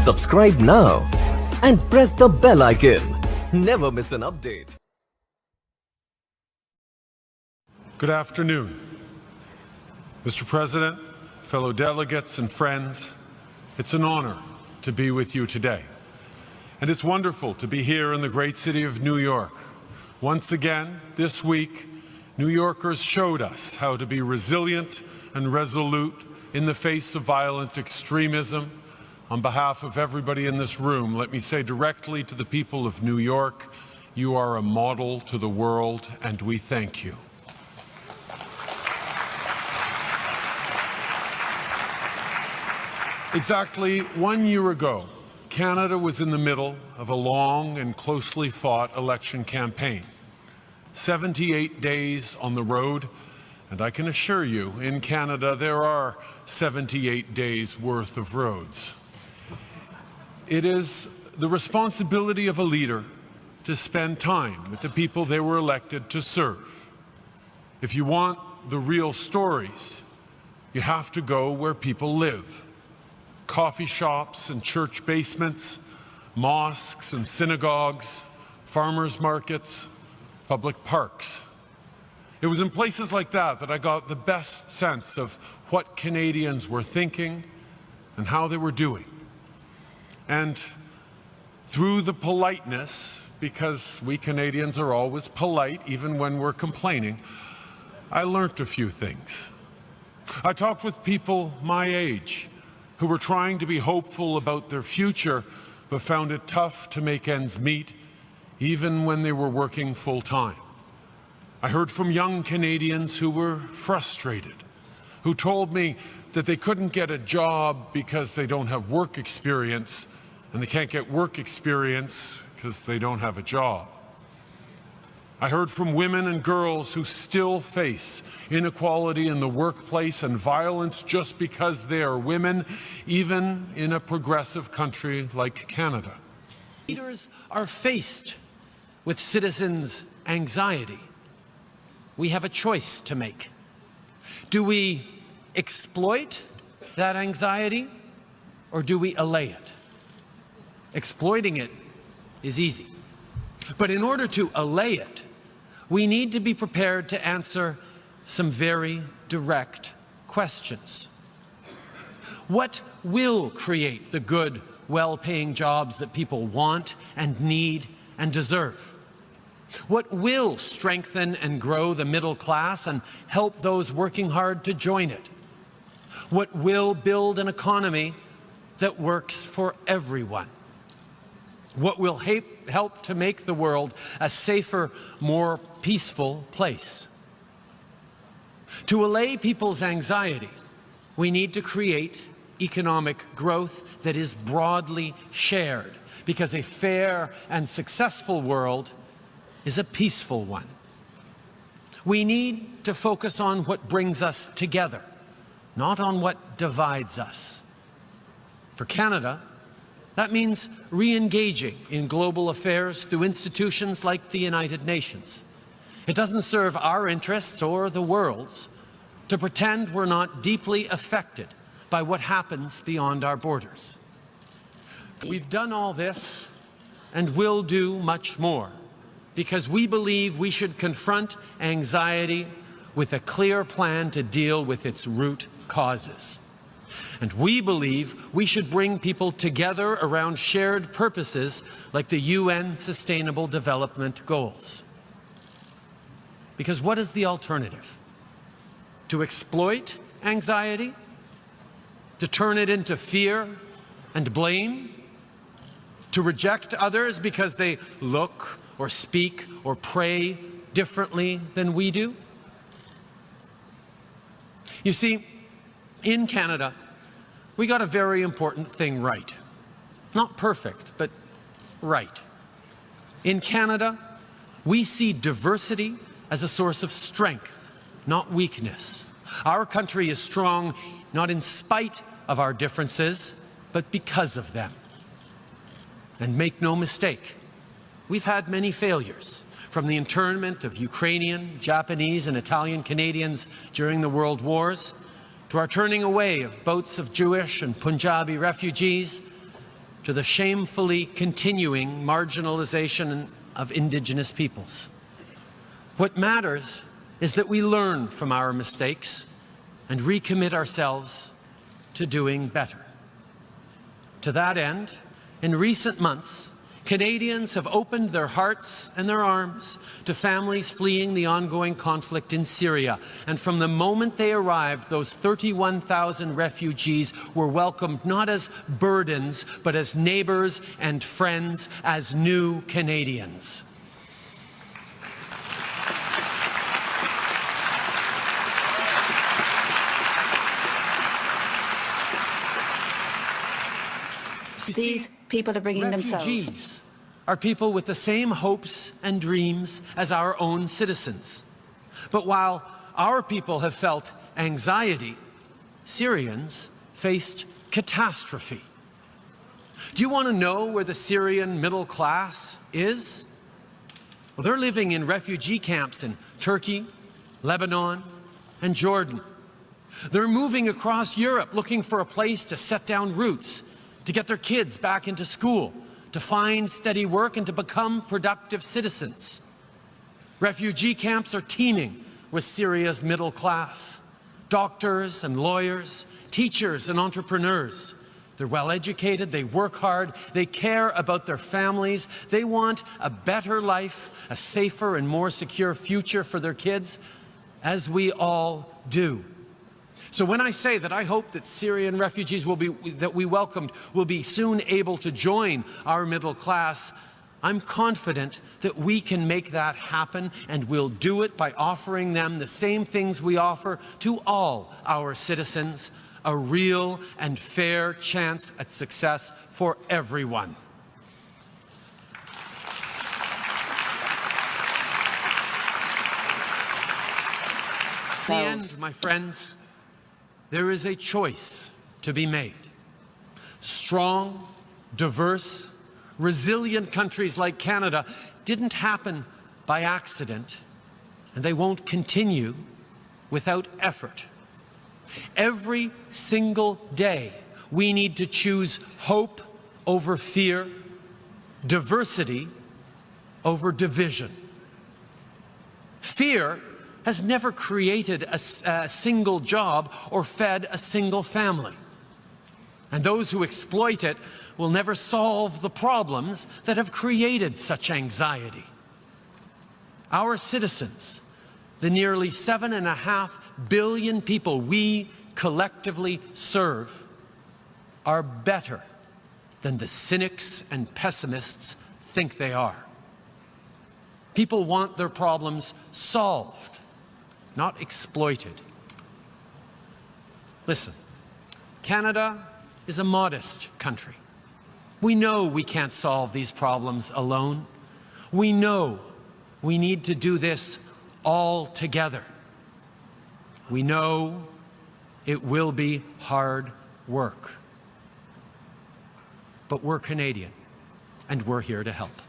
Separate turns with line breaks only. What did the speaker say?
Subscribe now and press the bell icon. Never miss an update.
Good afternoon. Mr. President, fellow delegates and friends, it's an honor to be with you today. And it's wonderful to be here in the great city of New York. Once again, this week, New Yorkers showed us how to be resilient and resolute in the face of violent extremism. On behalf of everybody in this room, let me say directly to the people of New York, you are a model to the world, and we thank you. Exactly 1 year ago, Canada was in the middle of a long and closely fought election campaign. 78 days on the road, and I can assure you, in Canada, there are 78 days worth of roads. It is the responsibility of a leader to spend time with the people they were elected to serve. If you want the real stories, you have to go where people live. Coffee shops and church basements, mosques and synagogues, farmers markets, public parks. It was in places like that that I got the best sense of what Canadians were thinking and how they were doing. And through the politeness, because we Canadians are always polite even when we're complaining, I learned a few things. I talked with people my age who were trying to be hopeful about their future, but found it tough to make ends meet, even when they were working full-time. I heard from young Canadians who were frustrated, who told me that they couldn't get a job because they don't have work experience, and they can't get work experience because they don't have a job. I heard from women and girls who still face inequality in the workplace and violence just because they are women, even in a progressive country like Canada.
Leaders are faced with citizens' anxiety. We have a choice to make. Do we exploit that anxiety, or do we allay it? Exploiting it is easy. But in order to allay it, we need to be prepared to answer some very direct questions. What will create the good, well-paying jobs that people want and need and deserve? What will strengthen and grow the middle class and help those working hard to join it? What will build an economy that works for everyone? What will help to make the world a safer, more peaceful place? To allay people's anxiety, we need to create economic growth that is broadly shared, because a fair and successful world is a peaceful one. We need to focus on what brings us together, not on what divides us. For Canada, that means re-engaging in global affairs through institutions like the United Nations. It doesn't serve our interests or the world's to pretend we're not deeply affected by what happens beyond our borders. We've done all this and will do much more because we believe we should confront anxiety with a clear plan to deal with its root causes. And we believe we should bring people together around shared purposes like the UN Sustainable Development Goals. Because what is the alternative? To exploit anxiety? To turn it into fear and blame? To reject others because they look or speak or pray differently than we do? You see, in Canada, we got a very important thing right. Not perfect, but right. In Canada, we see diversity as a source of strength, not weakness. Our country is strong not in spite of our differences, but because of them. And make no mistake, we've had many failures, from the internment of Ukrainian, Japanese, and Italian Canadians during the World Wars, to our turning away of boats of Jewish and Punjabi refugees, to the shamefully continuing marginalization of Indigenous peoples. What matters is that we learn from our mistakes and recommit ourselves to doing better. To that end, in recent months, Canadians have opened their hearts and their arms to families fleeing the ongoing conflict in Syria. And from the moment they arrived, those 31,000 refugees were welcomed not as burdens, but as neighbors and friends, as new Canadians.
These people are bringing themselves.
Refugees are people with the same hopes and dreams as our own citizens. But while our people have felt anxiety, Syrians faced catastrophe. Do you want to know where the Syrian middle class is? Well, they're living in refugee camps in Turkey, Lebanon, and Jordan. They're moving across Europe looking for a place to set down roots, to get their kids back into school, to find steady work, and to become productive citizens. Refugee camps are teeming with Syria's middle class. Doctors and lawyers, teachers and entrepreneurs. They're well educated, they work hard, they care about their families, they want a better life, a safer and more secure future for their kids, as we all do. So when I say that I hope that Syrian refugees that we welcomed will be soon able to join our middle class, I'm confident that we can make that happen, and we'll do it by offering them the same things we offer to all our citizens: a real and fair chance at success for everyone. In the end, my friends, there is a choice to be made. Strong, diverse, resilient countries like Canada didn't happen by accident, and they won't continue without effort. Every single day, we need to choose hope over fear, diversity over division. Fear has never created a single job or fed a single family. And those who exploit it will never solve the problems that have created such anxiety. Our citizens, the nearly 7.5 billion people we collectively serve, are better than the cynics and pessimists think they are. People want their problems solved, not exploited. Listen, Canada is a modest country. We know we can't solve these problems alone. We know we need to do this all together. We know it will be hard work. But we're Canadian, and we're here to help.